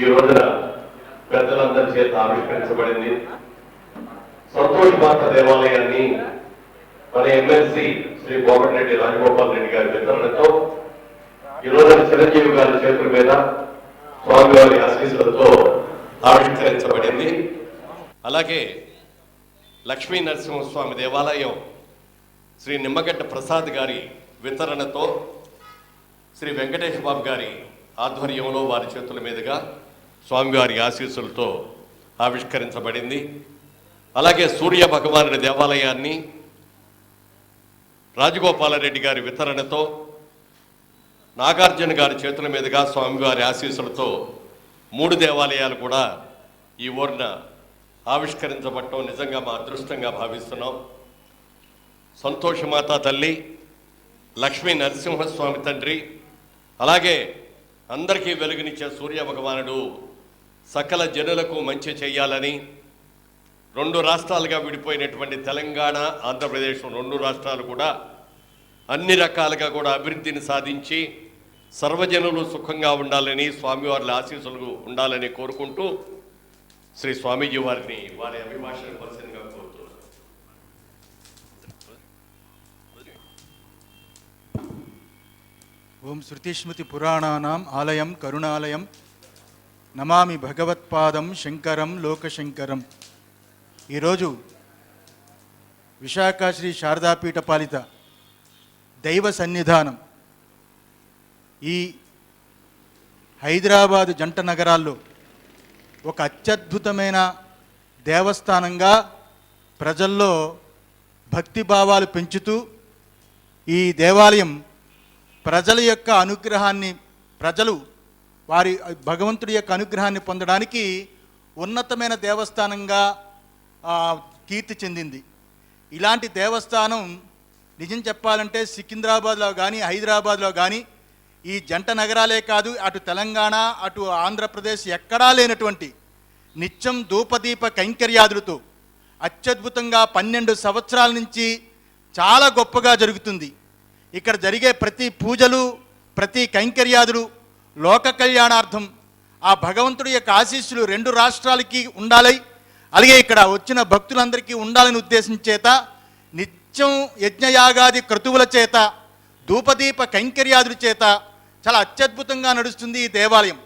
ఈ రోజున పెద్దలందరి చేత ఆవిష్కరించబడింది. సంతోష్ మాత దేవాలయాన్ని మన ఎమ్మెల్సీ శ్రీ కోమటిరెడ్డి రాజగోపాల్ రెడ్డి గారి వితరణతో ఈ రోజున చిరంజీవి గారి చేతుల మీద స్వామివారి ఆశీస్సులతో ఆవిష్కరించబడింది. అలాగే లక్ష్మీ నరసింహస్వామి దేవాలయం శ్రీ నిమ్మగడ్డ ప్రసాద్ గారి వితరణతో శ్రీ వెంకటేష్ బాబు గారి ఆధ్వర్యంలో వారి చేతుల మీదుగా స్వామివారి ఆశీస్సులతో ఆవిష్కరించబడింది. అలాగే సూర్య భగవానుడి దేవాలయాన్ని రాజగోపాలరెడ్డి గారి వితరణతో నాగార్జున గారి చేతుల మీదుగా స్వామివారి ఆశీస్సులతో 3 దేవాలయాలు కూడా ఈ ఊరిన ఆవిష్కరించబడటం నిజంగా మా అదృష్టంగా భావిస్తున్నాం. సంతోషమాత తల్లి, లక్ష్మీ నరసింహస్వామి తండ్రి, అలాగే అందరికీ వెలుగునిచ్చే సూర్య భగవానుడు సకల జనులకు మంచి చేయాలని 2 రాష్ట్రాలుగా విడిపోయినటువంటి తెలంగాణ, ఆంధ్రప్రదేశ్ 2 రాష్ట్రాలు కూడా అన్ని రకాలుగా కూడా అభివృద్ధిని సాధించి సర్వజనులు సుఖంగా ఉండాలని, స్వామివారి ఆశీస్సులు ఉండాలని కోరుకుంటూ శ్రీ స్వామీజీ వారిని వారి అభిభాషణ పరిశీలనగా కోరుతున్నారు. ఓం శృతిస్మృతి పురాణానాం ఆలయం కరుణాలయం నమామి భగవత్పాదం శంకరం లోకశంకరం. ఈరోజు విశాఖ శ్రీ శారదాపీఠ పాలిత దైవ సన్నిధానం ఈ హైదరాబాదు జంట నగరాల్లో ఒక అత్యద్భుతమైన దేవస్థానంగా ప్రజల్లో భక్తిభావాలు పెంచుతూ ఈ దేవాలయం ప్రజల యొక్క అనుగ్రహాన్ని, ప్రజలు వారి భగవంతుడి యొక్క అనుగ్రహాన్ని పొందడానికి ఉన్నతమైన దేవస్థానంగా కీర్తి చెందింది. ఇలాంటి దేవస్థానం నిజం చెప్పాలంటే సికింద్రాబాద్లో కానీ హైదరాబాద్లో కానీ ఈ జంట నగరాలే కాదు, అటు తెలంగాణ అటు ఆంధ్రప్రదేశ్ ఎక్కడా లేనటువంటి నిత్యం ధూపదీప కైంకర్యాదులతో అత్యద్భుతంగా 12 సంవత్సరాల నుంచి చాలా గొప్పగా జరుగుతుంది. ఇక్కడ జరిగే ప్రతి పూజలు, ప్రతి కైంకర్యాదులు లోక కళ్యాణార్థం ఆ భగవంతుడి యొక్క ఆశీస్సులు 2 రాష్ట్రాలకి ఉండాలి, అలాగే ఇక్కడ వచ్చిన భక్తులందరికీ ఉండాలని ఉద్దేశం చేత నిత్యం యజ్ఞయాగాది క్రతువుల చేత, ధూపదీప కైంకర్యాదుల చేత చాలా అత్యద్భుతంగా నడుస్తుంది ఈ దేవాలయం.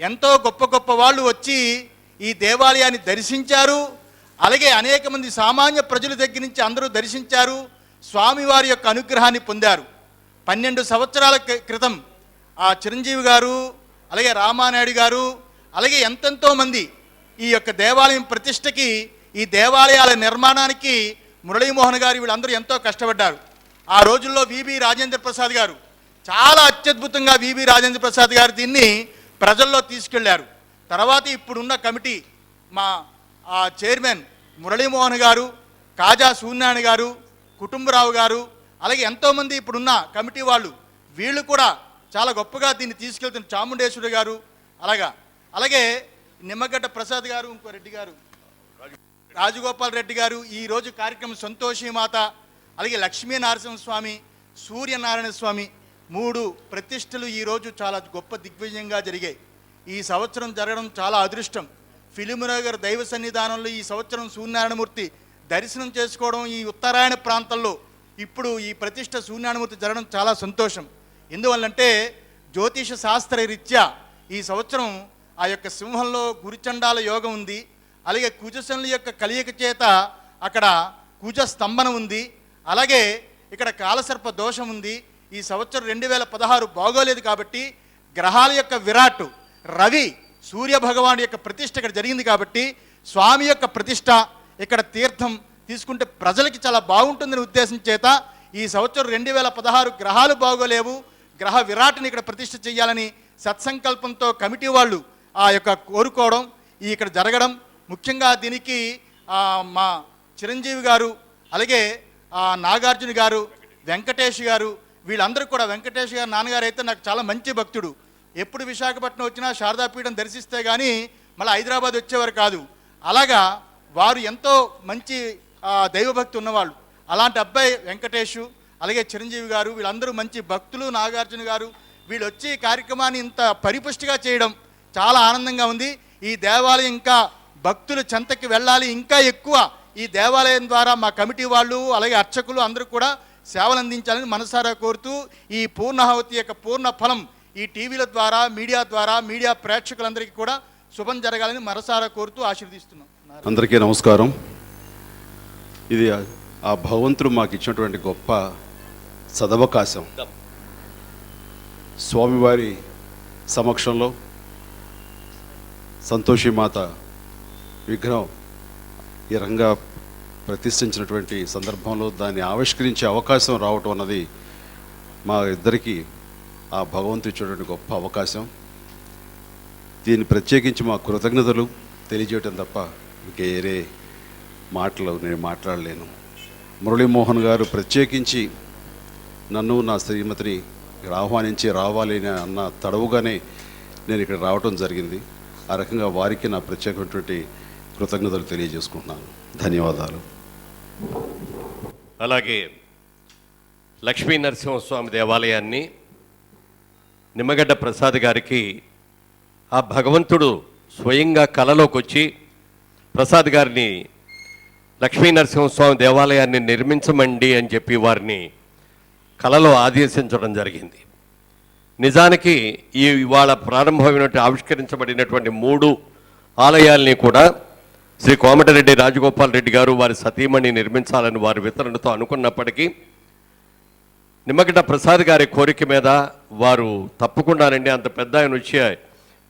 ఎంతో గొప్ప గొప్ప వాళ్ళు వచ్చి ఈ దేవాలయాన్ని దర్శించారు. అలాగే అనేక మంది సామాన్య ప్రజల దగ్గర నుంచి అందరూ దర్శించారు, స్వామివారి యొక్క అనుగ్రహాన్ని పొందారు. 12 సంవత్సరాల క్రితం ఆ చిరంజీవి గారు, అలాగే రామానాయుడు గారు, అలాగే ఎంతెంతో మంది ఈ యొక్క దేవాలయం ప్రతిష్టకి, ఈ దేవాలయాల నిర్మాణానికి మురళీమోహన్ గారు వీళ్ళందరూ ఎంతో కష్టపడ్డారు. ఆ రోజుల్లో విబి రాజేంద్ర ప్రసాద్ గారు చాలా అత్యద్భుతంగా రాజేంద్ర ప్రసాద్ గారు దీన్ని ప్రజల్లో తీసుకెళ్లారు. తర్వాత ఇప్పుడున్న కమిటీ మా చైర్మన్ మురళీమోహన్ గారు, కాజా సూర్యనారాయణ గారు, కుటుంబరావు గారు, అలాగే ఎంతోమంది ఇప్పుడున్న కమిటీ వాళ్ళు వీళ్ళు కూడా చాలా గొప్పగా దీన్ని తీసుకెళ్తున్న చాముండేశ్వరి గారు, అలాగే నిమ్మగడ్డ ప్రసాద్ గారు, ఇంకో రెడ్డి గారు, రాజగోపాల్ రెడ్డి గారు. ఈరోజు కార్యక్రమం సంతోషిమాత, అలాగే లక్ష్మీ నరసింహస్వామి, సూర్యనారాయణ స్వామి 3 ప్రతిష్టలు ఈరోజు చాలా గొప్ప దిగ్విజయంగా జరిగాయి. ఈ సంవత్సరం జరగడం చాలా అదృష్టం. ఫిలింనగర్ దైవ సన్నిధానంలో ఈ సంవత్సరం సూర్యనారాయణమూర్తి దర్శనం చేసుకోవడం, ఈ ఉత్తరాయణ ప్రాంతంలో ఇప్పుడు ఈ ప్రతిష్ట సూర్యనారాయణమూర్తి జరగడం చాలా సంతోషం. ఎందువల్లంటే జ్యోతిష శాస్త్ర రీత్యా ఈ సంవత్సరం ఆ యొక్క సింహంలో గురుచండాల యోగం ఉంది, అలాగే కుజశనుల యొక్క కలియక చేత అక్కడ కుజ స్తంభన ఉంది, అలాగే ఇక్కడ కాలసర్ప దోషం ఉంది. ఈ సంవత్సరం 2016 బాగోలేదు కాబట్టి గ్రహాల యొక్క విరాట్ రవి సూర్య భగవాను యొక్క ప్రతిష్ట ఇక్కడ జరిగింది కాబట్టి స్వామి యొక్క ప్రతిష్ట, ఇక్కడ తీర్థం తీసుకుంటే ప్రజలకి చాలా బాగుంటుందని ఉద్దేశం చేత ఈ సంవత్సరం 2016 గ్రహాలు బాగోలేవు, గ్రహ విరాట్ని ఇక్కడ ప్రతిష్ట చేయాలని సత్సంకల్పంతో కమిటీ వాళ్ళు ఆ యొక్క కోరుకోవడం, ఇక్కడ జరగడం. ముఖ్యంగా దీనికి మా చిరంజీవి గారు, అలాగే నాగార్జున గారు, వెంకటేష్ గారు, వీళ్ళందరూ కూడా, వెంకటేష్ గారు నాన్నగారు అయితే నాకు చాలా మంచి భక్తుడు. ఎప్పుడు విశాఖపట్నం వచ్చినా శారదాపీఠం దర్శిస్తే కానీ మళ్ళీ హైదరాబాద్ వచ్చేవారు కాదు. అలాగా వారు ఎంతో మంచి దైవభక్తి ఉన్నవాళ్ళు. అలాంటి అబ్బాయి వెంకటేష్, అలాగే చిరంజీవి గారు, వీళ్ళందరూ మంచి భక్తులు. నాగార్జున గారు వీళ్ళు వచ్చి కార్యక్రమాన్ని ఇంత పరిపుష్టిగా చేయడం చాలా ఆనందంగా ఉంది. ఈ దేవాలయం ఇంకా భక్తుల చెంతకి వెళ్ళాలి, ఇంకా ఎక్కువ ఈ దేవాలయం ద్వారా మా కమిటీ వాళ్ళు అలాగే అర్చకులు అందరూ కూడా సేవలు అందించాలని మనసారా కోరుతూ ఈ పూర్ణాహుతి యొక్క పూర్ణ ఫలం ఈ టీవీల ద్వారా మీడియా ప్రేక్షకులందరికీ కూడా శుభం జరగాలని మనసారా కోరుతూ ఆశీర్వదిస్తున్నాం. అందరికీ నమస్కారం. ఇది ఆ భగవంతుడు మాకు ఇచ్చినటువంటి గొప్ప సదవకాశం. స్వామివారి సమక్షంలో సంతోషిమాత విగ్రహం ఈ రంగా ప్రతిష్ఠించినటువంటి సందర్భంలో దాన్ని ఆవిష్కరించే అవకాశం రావటం అన్నది మా ఇద్దరికీ ఆ భగవంతుడు ఇచ్చినటువంటి గొప్ప అవకాశం. దీన్ని ప్రత్యేకించి మా కృతజ్ఞతలు తెలియజేయటం తప్ప వేరే మాటలు నేను మాట్లాడలేను. మురళీమోహన్ గారు ప్రత్యేకించి నన్ను నా శ్రీమతిని ఇక్కడ ఆహ్వానించి రావాలి అన్న తడవుగానే నేను ఇక్కడ రావటం జరిగింది. ఆ రకంగా వారికి నా ప్రత్యేకమైనటువంటి కృతజ్ఞతలు తెలియజేసుకుంటున్నాను. ధన్యవాదాలు. అలాగే లక్ష్మీ నరసింహస్వామి దేవాలయాన్ని నిమ్మగడ్డ ప్రసాద్ గారికి ఆ భగవంతుడు స్వయంగా కలలోకి వచ్చి ప్రసాద్ గారిని లక్ష్మీ నరసింహస్వామి దేవాలయాన్ని నిర్మించమండి అని చెప్పి వారిని కలలో ఆదేశించడం జరిగింది. నిజానికి ఇవాళ ప్రారంభమైనటువంటి ఆవిష్కరించబడినటువంటి 3 ఆలయాల్ని కూడా శ్రీ కోమటిరెడ్డి రాజగోపాల్ రెడ్డి గారు వారి సతీమణి నిర్మించాలని వారి వితరణతో అనుకున్నప్పటికీ నిమ్మగడ్డ ప్రసాద్ గారి కోరిక మీద వారు తప్పకుండానండి అంత పెద్ద ఆయన వచ్చి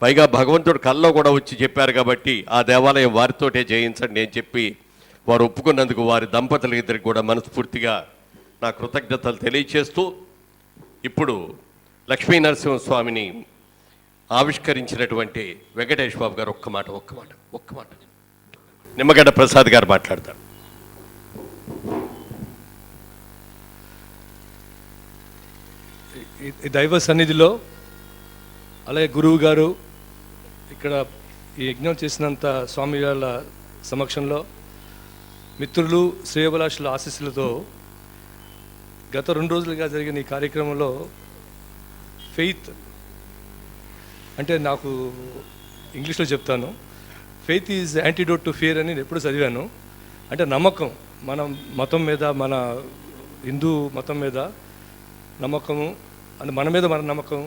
పైగా భగవంతుడు కల్లో కూడా వచ్చి చెప్పారు కాబట్టి ఆ దేవాలయం వారితోటే చేయించండి అని చెప్పి వారు ఒప్పుకున్నందుకు వారి దంపతులిద్దరికి కూడా మనస్ఫూర్తిగా నా కృతజ్ఞతలు తెలియచేస్తూ ఇప్పుడు లక్ష్మీ నరసింహస్వామిని ఆవిష్కరించినటువంటి వెంకటేష్ బాబు గారు ఒక్క మాట నిమ్మగడ్డ ప్రసాద్ గారు మాట్లాడతారు. ఈ దైవ సన్నిధిలో అలాగే గురువు గారు ఇక్కడ ఈ యజ్ఞం చేసినంత స్వామి వాళ్ళ సమక్షంలో మిత్రులు శ్రేయోభిలాషుల ఆశీస్సులతో గత 2 రోజులుగా జరిగిన ఈ కార్యక్రమంలో ఫెయిత్ అంటే నాకు ఇంగ్లీష్లో చెప్తాను, faith is antidote to fear అని నేను ఎప్పుడు చదివాను. అంటే నమ్మకం, మన మతం మీద, మన హిందూ మతం మీద నమ్మకము, అంటే మన మీద మన నమ్మకం.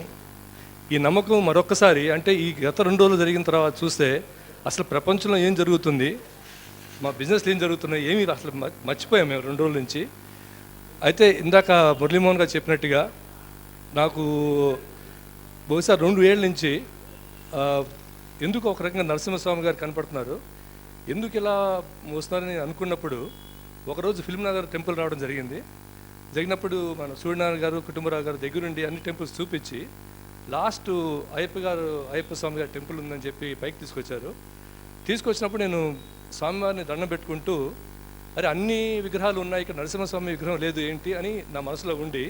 ఈ నమ్మకం మరొక్కసారి అంటే ఈ గత 2 రోజులు జరిగిన తర్వాత చూస్తే అసలు ప్రపంచంలో ఏం జరుగుతుంది, మా బిజినెస్లో ఏం జరుగుతున్నాయి ఏమీ అసలు మర్చిపోయాం మేము 2 రోజుల నుంచి. అయితే ఇందాక మురళీమోహన్ గారు చెప్పినట్టుగా నాకు బహుశా 2 ఏళ్ళ నుంచి ఎందుకు ఒక రకంగా నరసింహస్వామి గారు కనపడుతున్నారు, ఎందుకు ఇలా వస్తున్నారని అనుకున్నప్పుడు ఒకరోజు ఫిల్మ్ నగర్ టెంపుల్ రావడం జరిగినప్పుడు మన సూర్యనారాయణ గారు కుటుంబరావు గారు దగ్గరుండి అన్ని టెంపుల్స్ చూపించి లాస్ట్ అయ్యప్ప స్వామి గారి టెంపుల్ ఉందని చెప్పి పైకి తీసుకొచ్చినప్పుడు నేను స్వామివారిని దండం పెట్టుకుంటూ అరే అన్ని విగ్రహాలు ఉన్నాయి, ఇక్కడ నరసింహస్వామి విగ్రహం లేదు ఏంటి అని నా మనసులో ఉండి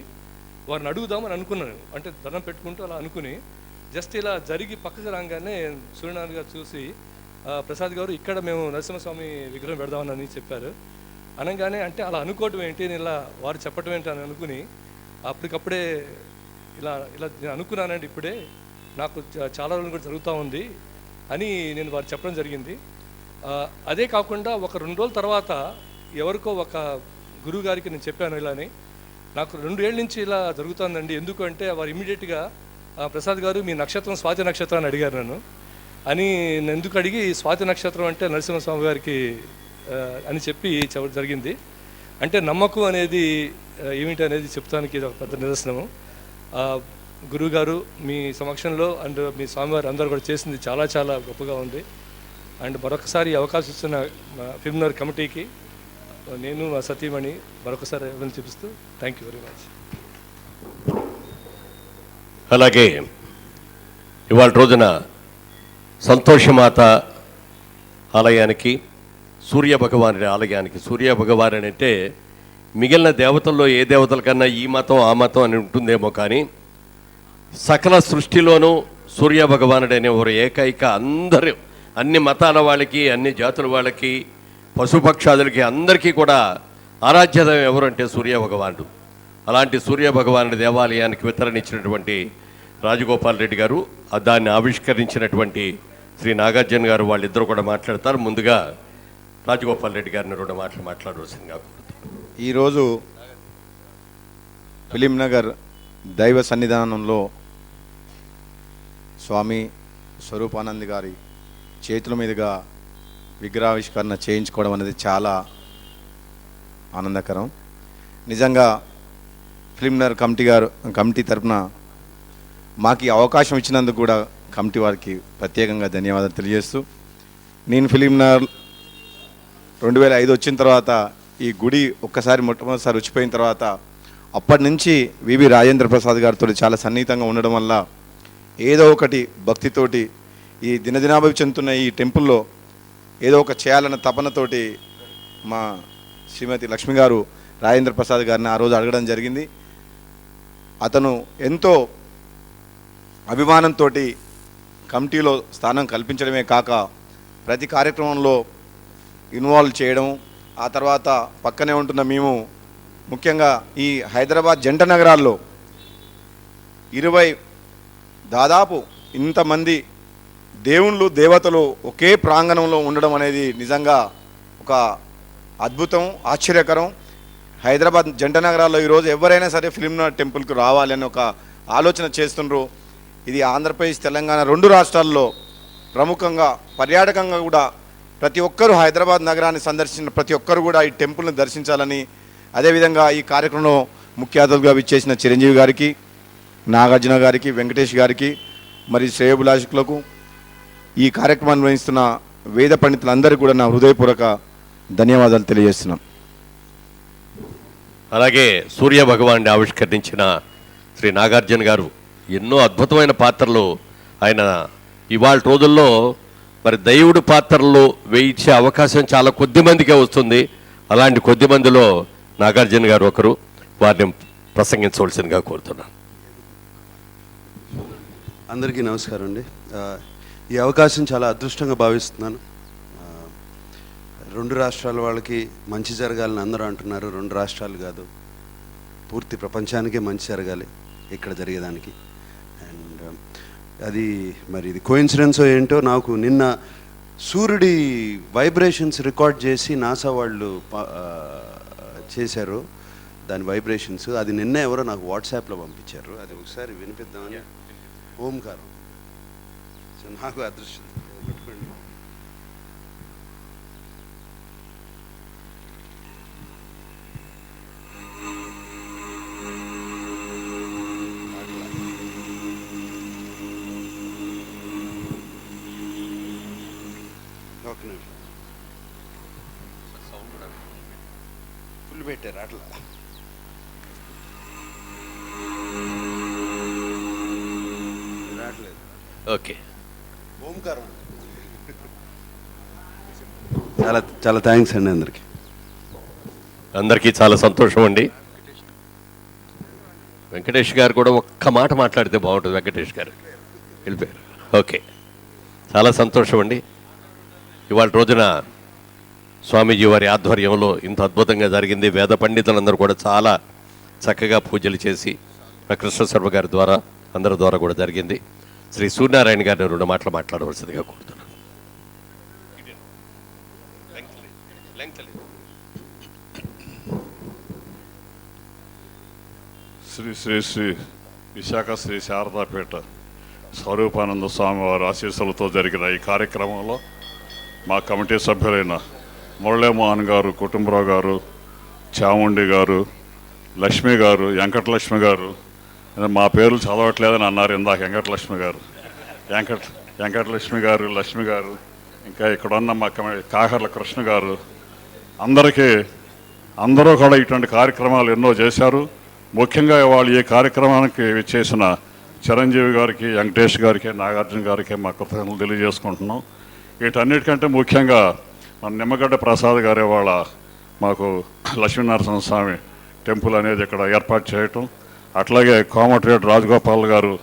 వారిని అడుగుదామని అనుకున్నాను. అంటే దండం పెట్టుకుంటూ అలా అనుకుని జస్ట్ ఇలా జరిగి పక్కకు రాగానే సూర్యనారాయణ గారు చూసి ప్రసాద్ గారు ఇక్కడ మేము నరసింహస్వామి విగ్రహం పెడదామని చెప్పారు. అనగానే అంటే అలా అనుకోవటం ఏంటి, నేను ఇలా వారు చెప్పటం ఏంటి అని అనుకుని అప్పటికప్పుడే ఇలా నేను అనుకున్నానండి, ఇప్పుడే నాకు చాలా రోజులు కూడా జరుగుతూ ఉంది అని నేను వారు చెప్పడం జరిగింది. అదే కాకుండా ఒక 2 రోజుల తర్వాత ఎవరికో ఒక గురువు గారికి నేను చెప్పాను ఇలాని, నాకు 2 ఏళ్ళ నుంచి ఇలా జరుగుతుందండి, ఎందుకు అంటే వారు ఇమీడియట్గా ప్రసాద్ గారు మీ నక్షత్రం స్వాతి నక్షత్రం అని అడిగారు నన్ను. అని ఎందుకు అడిగి స్వాతి నక్షత్రం అంటే నరసింహస్వామి గారికి అని చెప్పి చెప్పడం జరిగింది. అంటే నమ్మకం అనేది ఏమిటి అనేది చెప్తానికి ఇది ఒక పెద్ద నిదర్శనము. గురువుగారు మీ సమక్షంలో అండ్ మీ స్వామివారు అందరూ కూడా చేసింది చాలా చాలా గొప్పగా ఉంది. అండ్ మరొకసారి అవకాశం ఇస్తున్న ఫిల్మ్ నగర్ కమిటీకి నేను మా సతీమణి మరొకసారి ఎవరిని చూపిస్తూ థ్యాంక్ యూ వెరీ మచ్. అలాగే ఇవాళ రోజున సంతోషమాత ఆలయానికి సూర్య భగవానుడి ఆలయానికి, సూర్య భగవానుడు అంటే మిగిలిన దేవతల్లో ఏ దేవతల కన్నా ఈ మతం ఆ మతం అని ఉంటుందేమో కానీ సకల సృష్టిలోనూ సూర్య భగవానుడు అనే ఒక ఏకైక అందరూ అన్ని మతాల వాళ్ళకి అన్ని జాతుల వాళ్ళకి పశుపక్షాదులకి అందరికీ కూడా ఆరాధ్యత ఎవరు అంటే సూర్య భగవానుడు. అలాంటి సూర్య భగవానుడి దేవాలయానికి వితరణ ఇచ్చినటువంటి రాజగోపాల్ రెడ్డి గారు, దాన్ని ఆవిష్కరించినటువంటి శ్రీ నాగార్జున గారు వాళ్ళిద్దరూ కూడా మాట్లాడతారు. ముందుగా రాజగోపాల్ రెడ్డి గారిని 2 మాటలు మాట్లాడవలసిందిగా కోరుతున్నాను. ఈరోజు ఫిలింనగర్ దైవ సన్నిధానంలో స్వామి స్వరూపానంద్ గారి చేతుల మీదుగా విగ్రహావిష్కరణ చేయించుకోవడం అనేది చాలా ఆనందకరం. నిజంగా ఫిలింనగర్ కమిటీ తరఫున మాకు ఈ అవకాశం ఇచ్చినందుకు కూడా కమిటీ వారికి ప్రత్యేకంగా ధన్యవాదాలు తెలియజేస్తూ, నేను ఫిలింనగర్ 2005 వచ్చిన తర్వాత ఈ గుడి మొట్టమొదటిసారి వచ్చిపోయిన తర్వాత అప్పటి నుంచి వివి రాజేంద్ర ప్రసాద్ గారితో చాలా సన్నిహితంగా ఉండడం వల్ల ఏదో ఒకటి భక్తితోటి ఈ దినదినాభివృద్ధి చెందుతున్న ఈ టెంపుల్లో ఏదో ఒక చేయాలన్న తపనతోటి మా శ్రీమతి లక్ష్మి గారు రాజేంద్ర ప్రసాద్ గారిని ఆ రోజు అడగడం జరిగింది. అతను ఎంతో అభిమానంతో కమిటీలో స్థానం కల్పించడమే కాక ప్రతి కార్యక్రమంలో ఇన్వాల్వ్ చేయడం, ఆ తర్వాత పక్కనే ఉంటున్న మేము ముఖ్యంగా ఈ హైదరాబాద్ జంట నగరాల్లో 20 దాదాపు ఇంతమంది దేవుళ్ళు దేవతలు ఒకే ప్రాంగణంలో ఉండడం అనేది నిజంగా ఒక అద్భుతం, ఆశ్చర్యకరం. హైదరాబాద్ జంట నగరాల్లో ఈరోజు ఎవరైనా సరే ఫిలింనగర్ టెంపుల్కి రావాలని ఒక ఆలోచన చేస్తుండ్రు. ఇది ఆంధ్రప్రదేశ్, తెలంగాణ 2 రాష్ట్రాల్లో ప్రముఖంగా పర్యాటకంగా కూడా ప్రతి ఒక్కరూ హైదరాబాద్ నగరాన్ని సందర్శించిన ప్రతి ఒక్కరు కూడా ఈ టెంపుల్ని దర్శించాలని, అదేవిధంగా ఈ కార్యక్రమంలో ముఖ్య అతిథులుగా విచ్చేసిన చిరంజీవి గారికి, నాగార్జున గారికి, వెంకటేష్ గారికి, మరి శ్రేయోభిలాషకులకు, ఈ కార్యక్రమాన్ని నిర్వహిస్తున్న వేద పండితులందరికీ కూడా నా హృదయపూర్వక ధన్యవాదాలు తెలియజేస్తున్నాను. అలాగే సూర్య భగవాన్ని ఆవిష్కరించిన శ్రీ నాగార్జున గారు ఎన్నో అద్భుతమైన పాత్రలు ఆయన ఇవాళ రోజుల్లో మరి దైవుడు పాత్రలు వేయించే అవకాశం చాలా కొద్ది మందికే వస్తుంది. అలాంటి కొద్ది మందిలో నాగార్జున గారు ఒకరు. వారిని ప్రసంగించవలసిందిగా కోరుతున్నాను. అందరికీ నమస్కారం అండి. ఈ అవకాశం చాలా అదృష్టంగా భావిస్తున్నాను. 2 రాష్ట్రాల వాళ్ళకి మంచి జరగాలని అందరూ అంటున్నారు. 2 రాష్ట్రాలు కాదు, పూర్తి ప్రపంచానికే మంచి జరగాలి ఇక్కడ జరిగేదానికి. అండ్ అది మరి ఇది కోఇన్సిడెన్సో ఏంటో, నాకు నిన్న సూర్యుడి వైబ్రేషన్స్ రికార్డ్ చేసి నాసా వాళ్ళు చేశారు దాని వైబ్రేషన్స్. అది నిన్న ఎవరో నాకు వాట్సాప్లో పంపించారు. అది ఒకసారి వినిపిద్దామని. ఓంకారం. సో నాకు అదృష్టం. ఫుల్ పెట్టారు అట్లా. ఓకే, ఓంకారం. చాలా చాలా థ్యాంక్స్ అండి అందరికీ. అందరికీ చాలా సంతోషం అండి. వెంకటేష్ గారు కూడా ఒక్క మాట మాట్లాడితే బాగుంటుంది. వెంకటేష్ గారు వెళ్ళిపోయారు. ఓకే, చాలా సంతోషం అండి. ఇవాళ రోజున స్వామీజీ వారి ఆధ్వర్యంలో ఇంత అద్భుతంగా జరిగింది. వేద పండితులందరూ కూడా చాలా చక్కగా పూజలు చేసి కృష్ణ శర్మ గారి ద్వారా అందరి ద్వారా కూడా జరిగింది. శ్రీ సూర్యనారాయణ గారిని 2 మాటలు మాట్లాడవలసిందిగా కోరుతున్నాను. శ్రీ శ్రీ శ్రీ విశాఖ శ్రీ శారదాపేట స్వరూపానంద స్వామి వారి ఆశీస్సులతో జరిగిన ఈ కార్యక్రమంలో మా కమిటీ సభ్యులైన మురళీమోహన్ గారు, కుటుంబరావు గారు, చాముండి గారు, లక్ష్మి గారు, వెంకటలక్ష్మి గారు, మా పేర్లు చదవట్లేదని అన్నారు ఇందాక. వెంకటలక్ష్మి గారు, వెంకటలక్ష్మి గారు, లక్ష్మి గారు, ఇంకా ఇక్కడ ఉన్న మా కాకర్ల కృష్ణ గారు, అందరూ కూడా ఇటువంటి కార్యక్రమాలు ఎన్నో చేశారు. ముఖ్యంగా వాళ్ళు ఈ కార్యక్రమానికి చేసిన చిరంజీవి గారికి, వెంకటేష్ గారికి, నాగార్జున గారికి మా కృతజ్ఞతలు తెలియజేసుకుంటున్నాం. వీటన్నిటికంటే ముఖ్యంగా మన నిమ్మగడ్డ ప్రసాద్ గారి వాళ్ళ మాకు లక్ష్మీనరసింహస్వామి టెంపుల్ అనేది ఇక్కడ ఏర్పాటు చేయటం, అట్లాగే కోమటిరెడ్డి రాజగోపాల్ గారు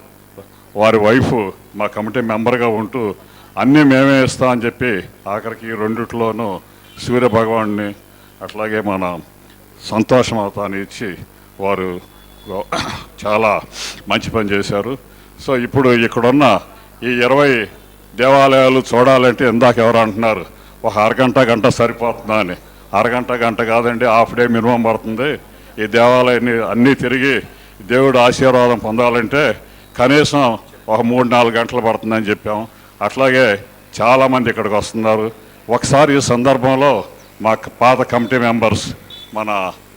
వారి వైఫ్ మా కమిటీ మెంబర్గా ఉంటూ అన్నీ మేమే ఇస్తాం అని చెప్పి ఆఖరికి 2 సూర్య భగవాన్ని అట్లాగే మన సంతోషమవుతాన్ని ఇచ్చి వారు చాలా మంచి పని చేశారు. సో ఇప్పుడు ఇక్కడున్న ఈ 20 దేవాలయాలు చూడాలంటే ఇందాక ఎవరు అంటున్నారు ఒక అరగంట గంట సరిపోతుందా అని. అరగంట గంట కాదండి, హాఫ్ డే మినిమం పడుతుంది. ఈ దేవాలయాన్ని అన్నీ తిరిగి దేవుడు ఆశీర్వాదం పొందాలంటే కనీసం ఒక 3-4 గంటలు పడుతుందని చెప్పాము. అట్లాగే చాలామంది ఇక్కడికి వస్తున్నారు. ఒకసారి ఈ సందర్భంలో మా పాత కమిటీ మెంబర్స్ మన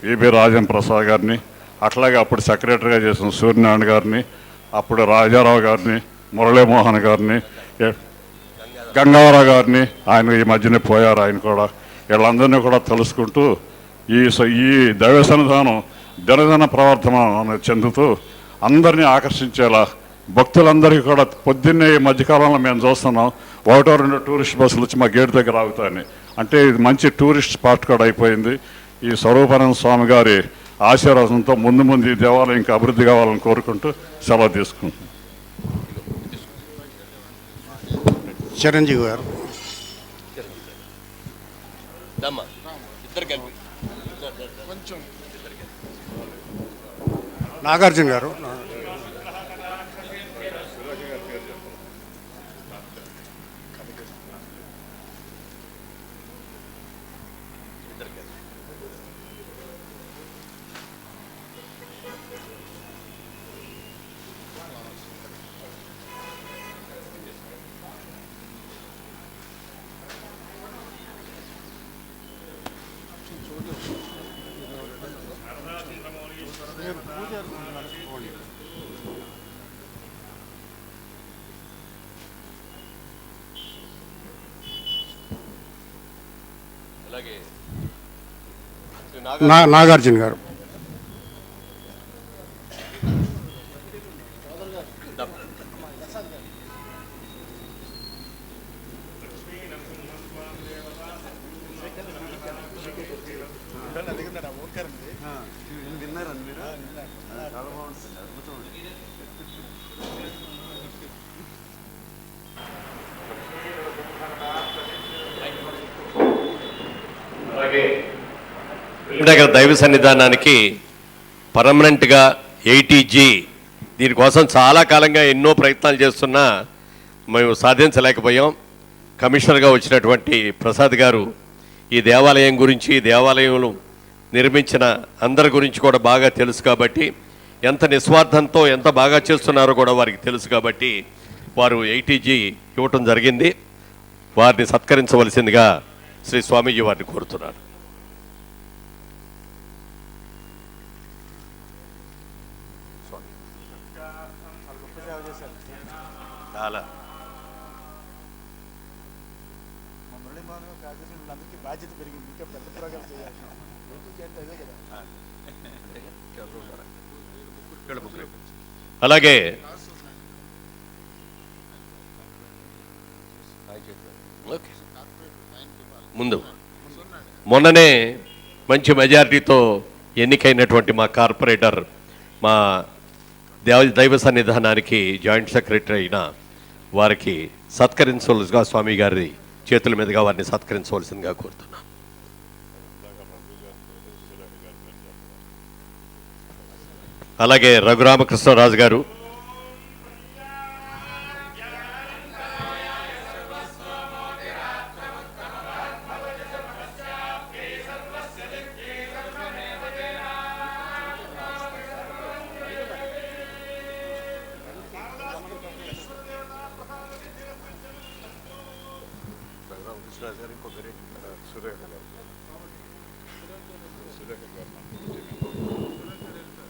విబి రాజేంద్ర ప్రసాద్ గారిని, అట్లాగే అప్పుడు సెక్రటరీగా చేసిన సూర్యనారాయణ గారిని, అప్పుడు రాజారావు గారిని, మురళీమోహన్ గారిని, గంగారావు గారిని, ఆయన ఈ మధ్యనే పోయారు ఆయన కూడా, వీళ్ళందరినీ కూడా తెలుసుకుంటూ ఈ దైవ సన్నిధానం దినదిన ప్రవర్తన చెందుతూ అందరినీ ఆకర్షించేలా భక్తులందరికీ కూడా పొద్దున్నే ఈ మధ్యకాలంలో మేము చూస్తున్నాం 1-2 టూరిస్ట్ బస్సులు వచ్చి మా గేట్ దగ్గర ఆగుతాయని. అంటే ఇది మంచి టూరిస్ట్ స్పాట్ కూడా అయిపోయింది. ఈ స్వరూపానంద స్వామి గారి ఆశీర్వాదంతో ముందు ఈ దేవాలయం ఇంకా అభివృద్ధి కావాలని కోరుకుంటూ సెలవు తీసుకుంటున్నాం. చిరంజీవి గారు, నాగార్జున గారు, నాగార్జున గారు, దగ్గర దైవ సన్నిధానానికి పర్మనెంట్గా 80G దీనికోసం చాలా కాలంగా ఎన్నో ప్రయత్నాలు చేస్తున్నా మేము సాధించలేకపోయాం. కమిషనర్గా వచ్చినటువంటి ప్రసాద్ గారు ఈ దేవాలయం గురించి, దేవాలయంలో నిర్మించిన అందరి గురించి కూడా బాగా తెలుసు కాబట్టి, ఎంత నిస్వార్థంతో ఎంత బాగా చేస్తున్నారో కూడా వారికి తెలుసు కాబట్టి వారు 80G ఇవ్వటం జరిగింది. వారిని సత్కరించవలసిందిగా శ్రీ స్వామీజీ వారిని కోరుతున్నారు. చాలా బాధ్యత పెరిగింది, ఇంకా పెద్ద ప్రోగ్రామ్ చేయాలి. అలాగే ముందు మొన్ననే మంచి మెజారిటీతో ఎన్నికైనటువంటి మా కార్పొరేటర్, మా దైవ సన్నిధానానికి జాయింట్ సెక్రటరీ అయిన వారికి సత్కరించవలసిగా స్వామి గారి చేతుల మీదుగా వారిని సత్కరించవలసిందిగా కోరుతున్నాను. అలాగే రఘురామకృష్ణరాజు గారు,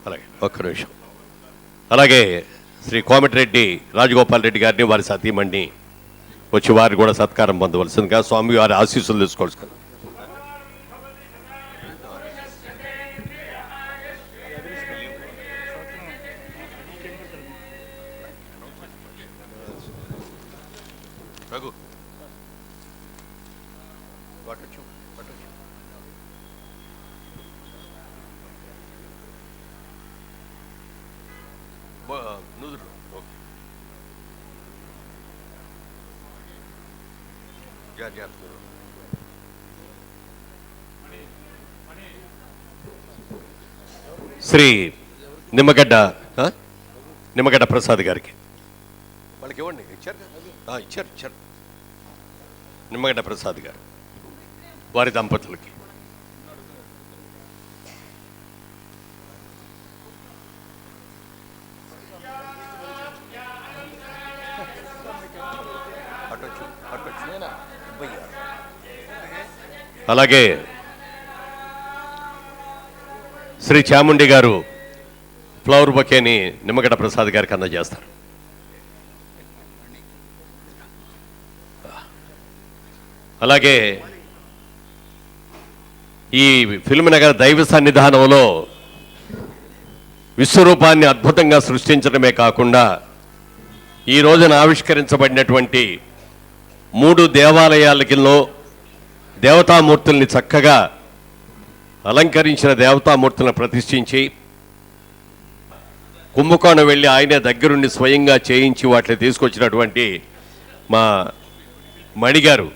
అలాగే ఒక్క నిమిషం, అలాగే శ్రీ కోమటిరెడ్డి రాజగోపాల్ రెడ్డి గారిని, వారి సతీమణిని వచ్చి వారిని కూడా సత్కారం పొందవలసిందిగా, స్వామి వారి ఆశీస్సులు తీసుకోవాల్సింది. రఘు నుదురు ఓకే. శ్రీ నిమ్మగడ్డ ప్రసాద్ గారికి ఇవ్వండి, ఇచ్చారు కదా? ఇచ్చారు నిమ్మగడ్డ ప్రసాద్ గారు వారి దంపతులకి. అలాగే శ్రీ చాముండి గారు ఫ్లవర్ బొకేని నిమ్మగడ్డ ప్రసాద్ గారికి అందజేస్తారు. అలాగే ఈ ఫిల్మ్ నగర్ దైవ సన్నిధానంలో విశ్వరూపాన్ని అద్భుతంగా సృష్టించడమే కాకుండా ఈ రోజున ఆవిష్కరించబడినటువంటి 3 దేవాలయాలలో దేవతామూర్తుల్ని చక్కగా అలంకరించిన దేవతామూర్తులను ప్రతిష్ఠించి కుంభకోణం వెళ్ళి ఆయనే దగ్గరుండి స్వయంగా చేయించి వాటిని తీసుకొచ్చినటువంటి మా మణిగారు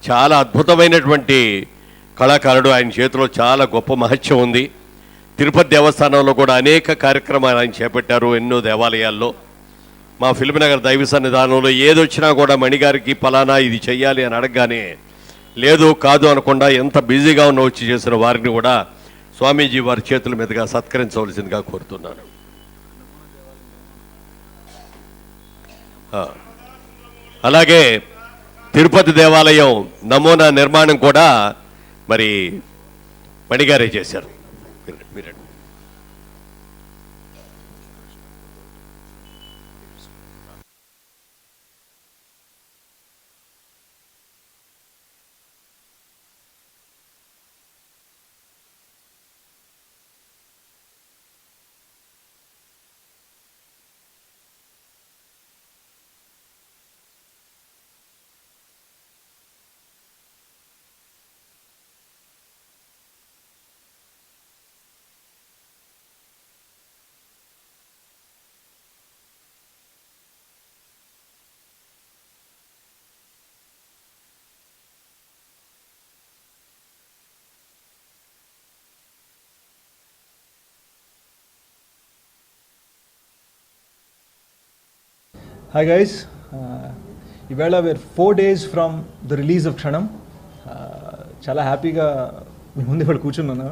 చాలా అద్భుతమైనటువంటి కళాకారుడు. ఆయన చేతిలో చాలా గొప్ప మహత్యం ఉంది. తిరుపతి దేవస్థానంలో కూడా అనేక కార్యక్రమాలు ఆయన చేపట్టారు ఎన్నో దేవాలయాల్లో. మా ఫిల్మ్ నగర్ దైవ సన్నిధానంలో ఏదొచ్చినా కూడా మణిగారికి పలానా ఇది చెయ్యాలి అని అడగగానే లేదు కాదు అనకుండా ఎంత బిజీగా ఉన్న వచ్చి చేసిన వారిని కూడా స్వామీజీ వారి చేతుల మీదుగా సత్కరించవలసిందిగా కోరుతున్నాను. అలాగే తిరుపతి దేవాలయం నమూనా నిర్మాణం కూడా మరి మణిగారే చేశారు. మీరండి. Hi guys, ఇవాళ we're 4 days from the release of Kshanam. చాలా హ్యాపీగా మీ ముందు ఇక్కడ కూర్చున్నాను.